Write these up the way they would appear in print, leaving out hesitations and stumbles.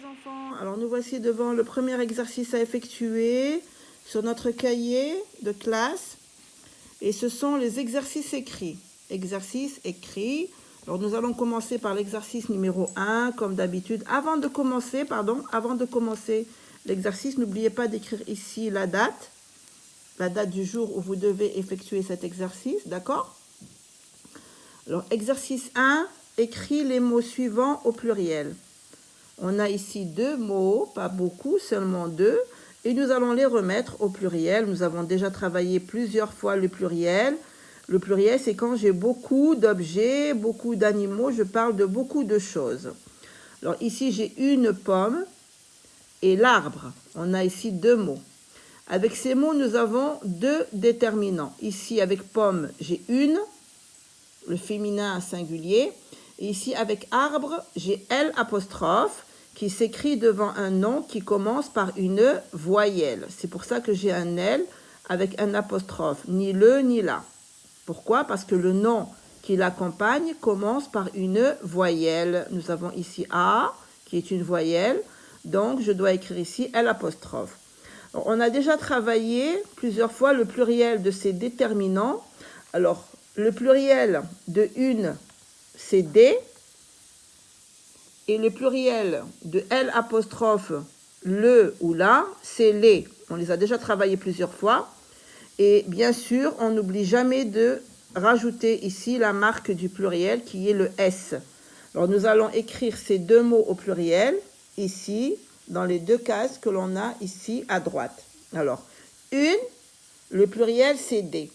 enfants, alors nous voici devant le premier exercice à effectuer sur notre cahier de classe et ce sont les exercices écrits. Exercices écrits. Alors nous allons commencer par l'exercice numéro 1 comme d'habitude. Avant de commencer l'exercice, n'oubliez pas d'écrire ici la date du jour où vous devez effectuer cet exercice, d'accord? Alors exercice 1, écris les mots suivants au pluriel. On a ici 2 mots, pas beaucoup, seulement 2, et nous allons les remettre au pluriel. Nous avons déjà travaillé plusieurs fois le pluriel. Le pluriel, c'est quand j'ai beaucoup d'objets, beaucoup d'animaux, je parle de beaucoup de choses. Alors ici, j'ai une pomme et l'arbre. On a ici 2 mots. Avec ces mots, nous avons 2 déterminants. Ici, avec pomme, j'ai une, le féminin singulier. Et ici, avec arbre, j'ai L apostrophe, qui s'écrit devant un nom qui commence par une voyelle. C'est pour ça que j'ai un L avec un apostrophe, ni le ni la. Pourquoi? Parce que le nom qui l'accompagne commence par une voyelle. Nous avons ici A, qui est une voyelle, donc je dois écrire ici L apostrophe. Alors, on a déjà travaillé plusieurs fois le pluriel de ces déterminants. Alors, le pluriel de une, c'est D. Et le pluriel de L apostrophe, le ou la, c'est les. On les a déjà travaillés plusieurs fois. Et bien sûr, on n'oublie jamais de rajouter ici la marque du pluriel qui est le S. Alors nous allons écrire ces 2 mots au pluriel, ici, dans les 2 cases que l'on a ici à droite. Alors, une, le pluriel c'est D.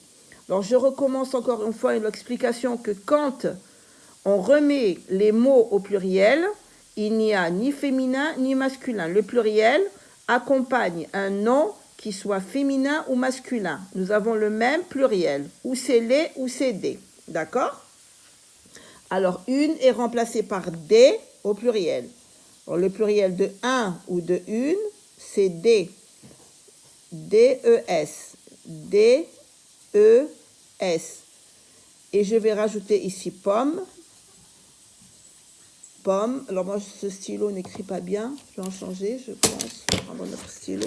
Alors je recommence encore une fois l'explication que quand on remet les mots au pluriel, il n'y a ni féminin ni masculin. Le pluriel accompagne un nom qui soit féminin ou masculin. Nous avons le même pluriel, ou c'est les ou c'est des. D'accord? Alors, une est remplacée par des au pluriel. Alors, le pluriel de un ou de une, c'est des. D-E-S. D-E-S. Et je vais rajouter ici pomme. Pomme. Alors moi, ce stylo n'écrit pas bien. Je vais en changer, je pense. Je vais prendre notre stylo.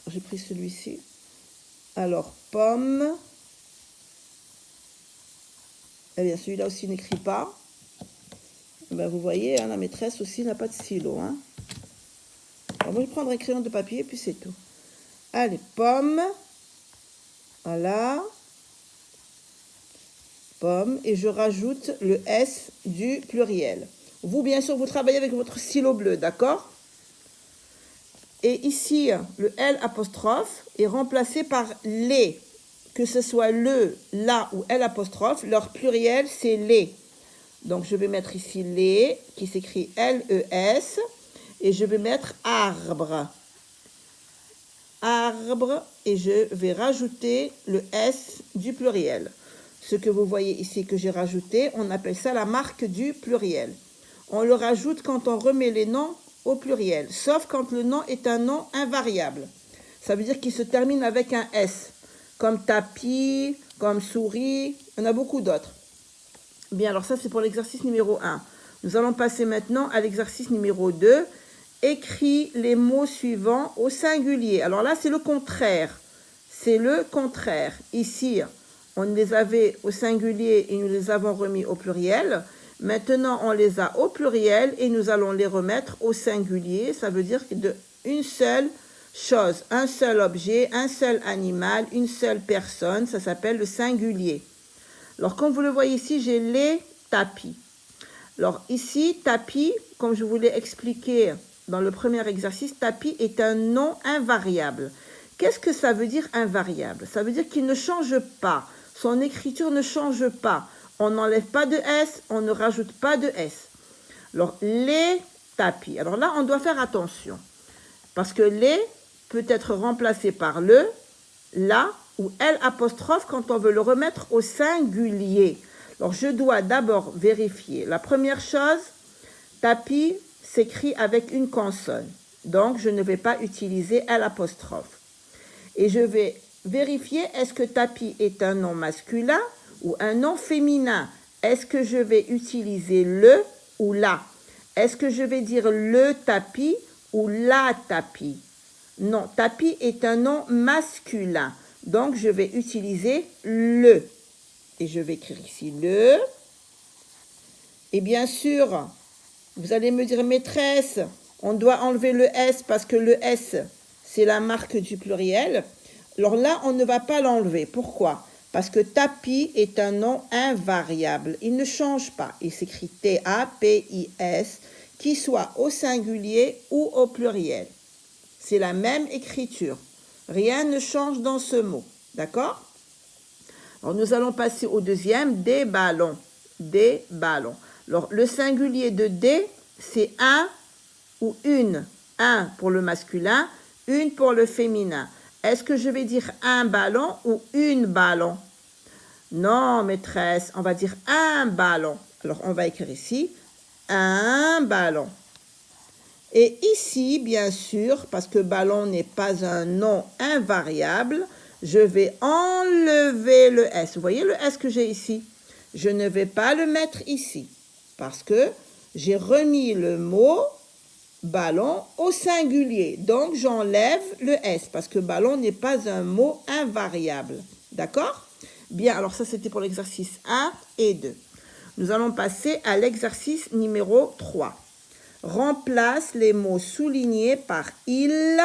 J'ai pris celui-ci. Alors, pomme. Eh bien, celui-là aussi n'écrit pas. Eh bien, vous voyez, hein, la maîtresse aussi n'a pas de stylo. Hein. Alors, moi, je vais prendre un crayon de papier, puis c'est tout. Allez, pomme. Voilà. Pomme, et je rajoute le S du pluriel. Vous, bien sûr, vous travaillez avec votre stylo bleu, d'accord? Et ici, le L apostrophe est remplacé par les. Que ce soit le, la ou L apostrophe, leur pluriel, c'est les. Donc, je vais mettre ici les, qui s'écrit L-E-S, et je vais mettre arbre. Arbre, et je vais rajouter le S du pluriel. Ce que vous voyez ici que j'ai rajouté, on appelle ça la marque du pluriel. On le rajoute quand on remet les noms au pluriel, sauf quand le nom est un nom invariable. Ça veut dire qu'il se termine avec un S, comme tapis, comme souris, il y en a beaucoup d'autres. Bien, alors ça c'est pour l'exercice numéro 1. Nous allons passer maintenant à l'exercice numéro 2. Écris les mots suivants au singulier. Alors là, c'est le contraire. C'est le contraire. Ici, on les avait au singulier et nous les avons remis au pluriel. Maintenant, on les a au pluriel et nous allons les remettre au singulier. Ça veut dire une seule chose, un seul objet, un seul animal, une seule personne. Ça s'appelle le singulier. Alors, comme vous le voyez ici, j'ai les tapis. Alors, ici, tapis, comme je vous l'ai expliqué dans le premier exercice, tapis est un nom invariable. Qu'est-ce que ça veut dire invariable? Ça veut dire qu'il ne change pas. Son écriture ne change pas. On n'enlève pas de S, on ne rajoute pas de S. Alors, les tapis. Alors là, on doit faire attention. Parce que les peut être remplacé par le, la ou L apostrophe quand on veut le remettre au singulier. Alors, je dois d'abord vérifier. La première chose, tapis s'écrit avec une consonne. Donc, je ne vais pas utiliser L apostrophe. Et je vais vérifier, est-ce que tapis est un nom masculin ou un nom féminin? Est-ce que je vais utiliser le ou la? Est-ce que je vais dire le tapis ou la tapis? Non, tapis est un nom masculin. Donc, je vais utiliser le. Et je vais écrire ici le. Et bien sûr, vous allez me dire, maîtresse, on doit enlever le S parce que le S, c'est la marque du pluriel. Alors là, on ne va pas l'enlever. Pourquoi? Parce que tapis est un nom invariable. Il ne change pas. Il s'écrit T-A-P-I-S, qu'il soit au singulier ou au pluriel. C'est la même écriture. Rien ne change dans ce mot. D'accord? Alors, nous allons passer au deuxième, des ballons. Des ballons. Alors, le singulier de des, c'est un ou une. Un pour le masculin, une pour le féminin. Est-ce que je vais dire un ballon ou une ballon? Non, maîtresse, on va dire un ballon. Alors, on va écrire ici, un ballon. Et ici, bien sûr, parce que ballon n'est pas un nom invariable, je vais enlever le S. Vous voyez le S que j'ai ici? Je ne vais pas le mettre ici parce que j'ai remis le mot ballon au singulier. Donc, j'enlève le S parce que ballon n'est pas un mot invariable. D'accord? Bien, alors ça, c'était pour l'exercice 1 et 2. Nous allons passer à l'exercice numéro 3. Remplace les mots soulignés par il,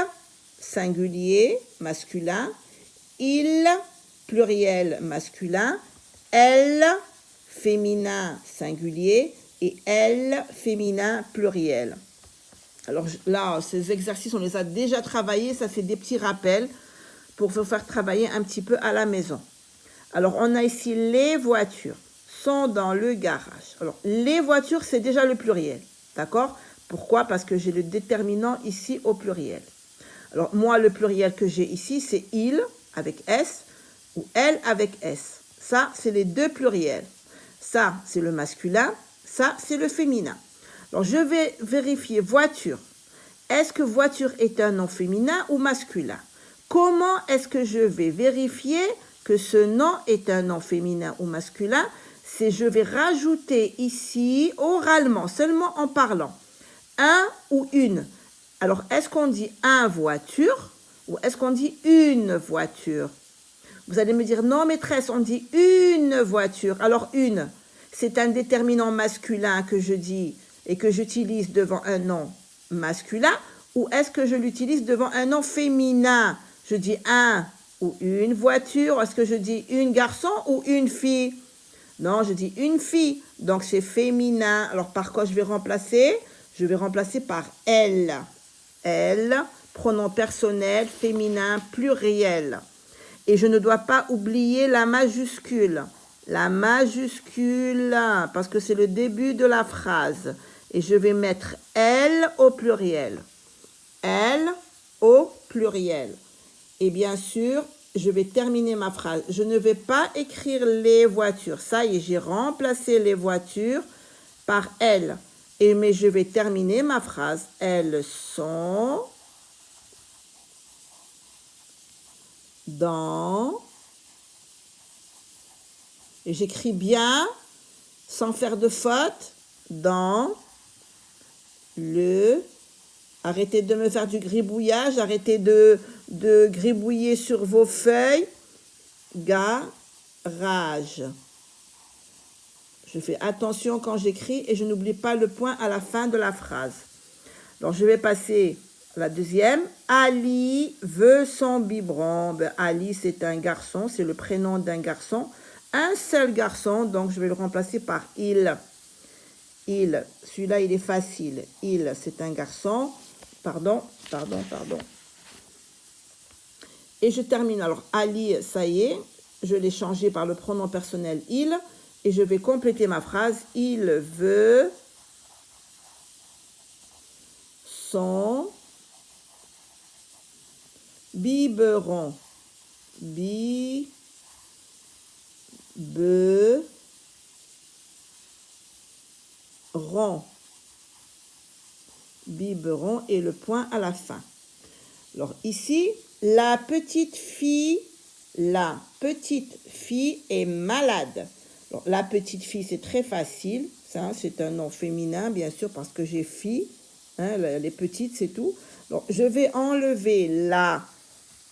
singulier, masculin, il, pluriel, masculin, elle, féminin, singulier, et elle, féminin, pluriel. Alors là, ces exercices, on les a déjà travaillés. Ça, c'est des petits rappels pour vous faire travailler un petit peu à la maison. Alors, on a ici les voitures sont dans le garage. Alors, les voitures, c'est déjà le pluriel. D'accord? Pourquoi? Parce que j'ai le déterminant ici au pluriel. Alors, moi, le pluriel que j'ai ici, c'est il avec S ou elle avec S. Ça, c'est les deux pluriels. Ça, c'est le masculin. Ça, c'est le féminin. Alors, je vais vérifier voiture. Est-ce que voiture est un nom féminin ou masculin? Comment est-ce que je vais vérifier que ce nom est un nom féminin ou masculin? C'est je vais rajouter ici, oralement, seulement en parlant, un ou une. Alors, est-ce qu'on dit un voiture ou est-ce qu'on dit une voiture? Vous allez me dire, non maîtresse, on dit une voiture. Alors, une, c'est un déterminant masculin que je dis et que j'utilise devant un nom masculin, ou est-ce que je l'utilise devant un nom féminin? Je dis un ou une voiture. Est-ce que je dis une garçon ou une fille? Non, je dis une fille. Donc, c'est féminin. Alors, par quoi je vais remplacer? Je vais remplacer par elle. Elle, pronom personnel, féminin, pluriel. Et je ne dois pas oublier la majuscule. La majuscule, parce que c'est le début de la phrase. Et je vais mettre elle au pluriel. Elle au pluriel. Et bien sûr, je vais terminer ma phrase. Je ne vais pas écrire les voitures. Ça y est, j'ai remplacé les voitures par elles. Mais je vais terminer ma phrase. Elles sont dans... Et j'écris bien, sans faire de faute, dans le... Arrêtez de me faire du gribouillage, arrêtez de gribouiller sur vos feuilles. Garage. Je fais attention quand j'écris et je n'oublie pas le point à la fin de la phrase. Donc, je vais passer à la deuxième. Ali veut son biberon. Ben, Ali, c'est un garçon, c'est le prénom d'un garçon. Un seul garçon, donc je vais le remplacer par il. Il, celui-là, il est facile. Il, c'est un garçon. Pardon. Et je termine. Alors, Ali, ça y est, je l'ai changé par le pronom personnel il. Et je vais compléter ma phrase. Il veut son biberon. Biberon et le point à la fin. Alors ici, la petite fille est malade. Alors, la petite fille, c'est très facile. Ça, c'est un nom féminin, bien sûr, parce que j'ai fille. Hein, les petites, c'est tout. Donc, je vais enlever la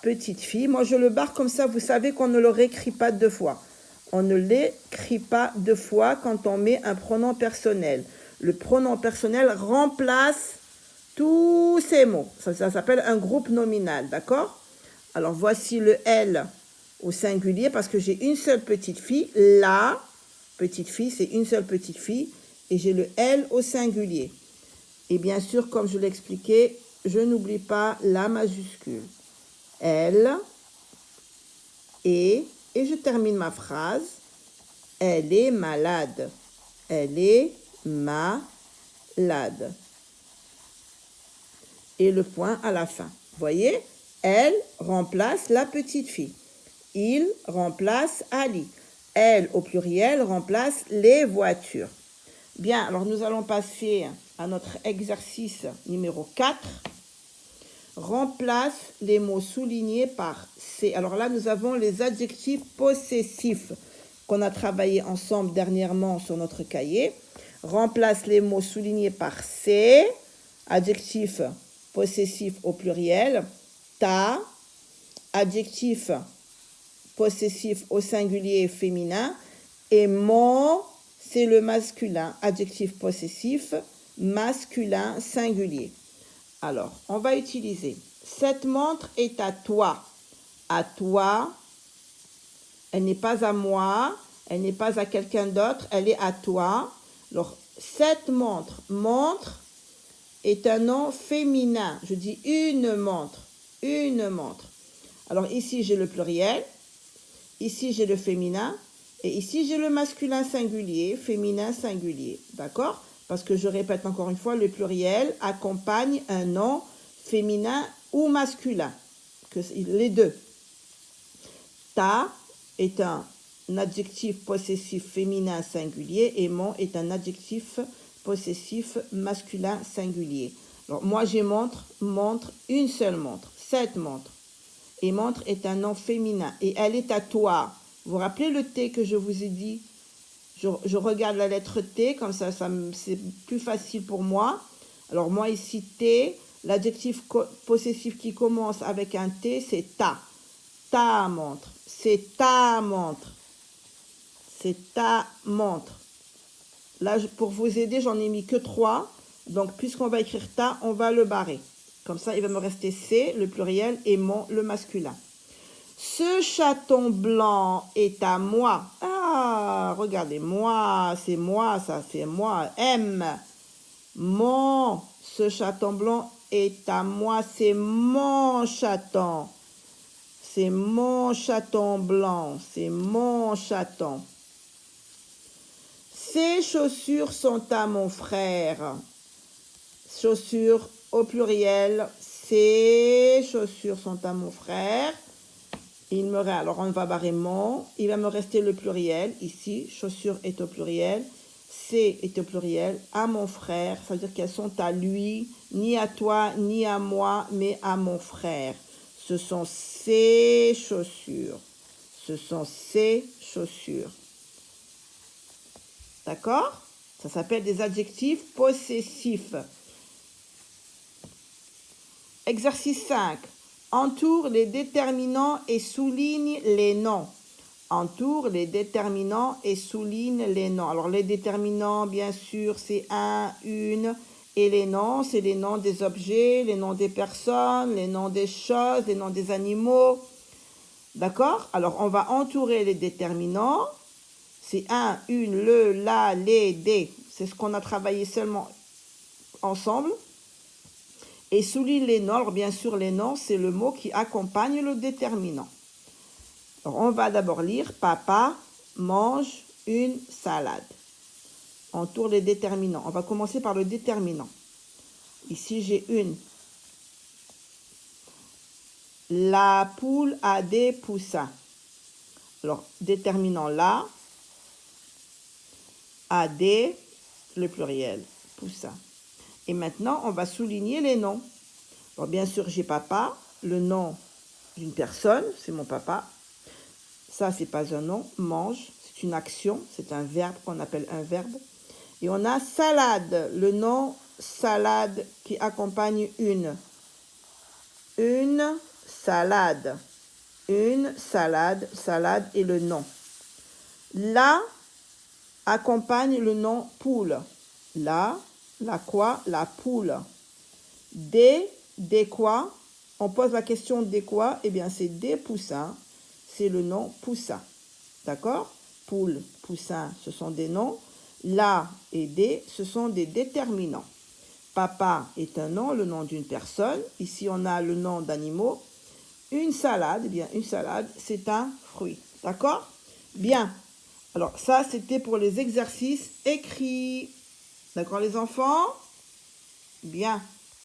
petite fille. Moi, je le barre comme ça. Vous savez qu'on ne le réécrit pas deux fois. On ne l'écrit pas deux fois quand on met un pronom personnel. Le pronom personnel remplace tous ces mots. Ça s'appelle un groupe nominal, d'accord? Alors, voici le elle au singulier parce que j'ai une seule petite fille. La petite fille, c'est une seule petite fille. Et j'ai le elle au singulier. Et bien sûr, comme je l'ai expliqué, je n'oublie pas la majuscule. Elle est, et je termine ma phrase, elle est malade. Elle est malade. Et le point à la fin. Voyez, elle remplace la petite fille. Il remplace Ali. Elle, au pluriel, remplace les voitures. Bien, alors nous allons passer à notre exercice numéro 4. Remplace les mots soulignés par C. Alors là, nous avons les adjectifs possessifs qu'on a travaillé ensemble dernièrement sur notre cahier. Remplace les mots soulignés par C, adjectif possessif au pluriel, ta, adjectif possessif au singulier féminin, et mon, c'est le masculin, adjectif possessif, masculin singulier. Alors, on va utiliser cette montre est à toi. À toi, elle n'est pas à moi, elle n'est pas à quelqu'un d'autre, elle est à toi. Alors, cette montre, montre est un nom féminin. Je dis une montre, une montre. Alors ici, j'ai le pluriel, ici, j'ai le féminin, et ici, j'ai le masculin singulier, féminin singulier. D'accord? Parce que je répète encore une fois, le pluriel accompagne un nom féminin ou masculin, les deux. Ta est un adjectif possessif féminin singulier et mon est un adjectif possessif masculin singulier. Alors moi j'ai montre, montre, une seule montre, cette montre. Et montre est un nom féminin et elle est à toi. Vous vous rappelez le T que je vous ai dit? Je regarde la lettre T, comme ça c'est plus facile pour moi. Alors moi ici T, l'adjectif possessif qui commence avec un T, c'est ta. Ta montre, c'est ta montre. C'est ta montre. Là, pour vous aider, j'en ai mis que 3. Donc, puisqu'on va écrire ta, on va le barrer. Comme ça, il va me rester C, le pluriel, et mon, le masculin. Ce chaton blanc est à moi. Ah, regardez, moi, c'est moi, ça, c'est moi. M. Mon, ce chaton blanc est à moi, c'est mon chaton. C'est mon chaton blanc, c'est mon chaton. Ces chaussures sont à mon frère. Chaussures au pluriel. Ces chaussures sont à mon frère. Alors on va barrer mon. Il va me rester le pluriel. Ici, chaussures est au pluriel. C'est est au pluriel. À mon frère. Ça veut dire qu'elles sont à lui. Ni à toi, ni à moi, mais à mon frère. Ce sont ses chaussures. Ce sont ses chaussures. D'accord? Ça s'appelle des adjectifs possessifs. Exercice 5. Entoure les déterminants et souligne les noms. Entoure les déterminants et souligne les noms. Alors, les déterminants, bien sûr, c'est un, une. Et les noms, c'est les noms des objets, les noms des personnes, les noms des choses, les noms des animaux. D'accord? Alors, on va entourer les déterminants. C'est un, une, le, la, les, des. C'est ce qu'on a travaillé seulement ensemble. Et souligne les noms. Alors, bien sûr, les noms, c'est le mot qui accompagne le déterminant. Alors, on va d'abord lire « Papa mange une salade ». Entoure les déterminants. On va commencer par le déterminant. Ici, j'ai une. La poule a des poussins. Alors, déterminant là. A des, le pluriel, poussins. Et maintenant, on va souligner les noms. Alors, bien sûr, j'ai papa, le nom d'une personne, c'est mon papa. Ça, c'est pas un nom. Mange, c'est une action, c'est un verbe qu'on appelle un verbe. Et on a salade, le nom salade qui accompagne une salade. Une salade, salade est le nom. La accompagne le nom poule. La quoi? La poule. Des quoi? On pose la question des quoi? Eh bien, c'est des poussins. C'est le nom poussin. D'accord? Poule, poussin, ce sont des noms. La et des, ce sont des déterminants. Papa est un nom, le nom d'une personne. Ici, on a le nom d'animaux. Une salade, eh bien, une salade, c'est un fruit. D'accord? Bien. Alors, ça, c'était pour les exercices écrits. D'accord, les enfants? Bien.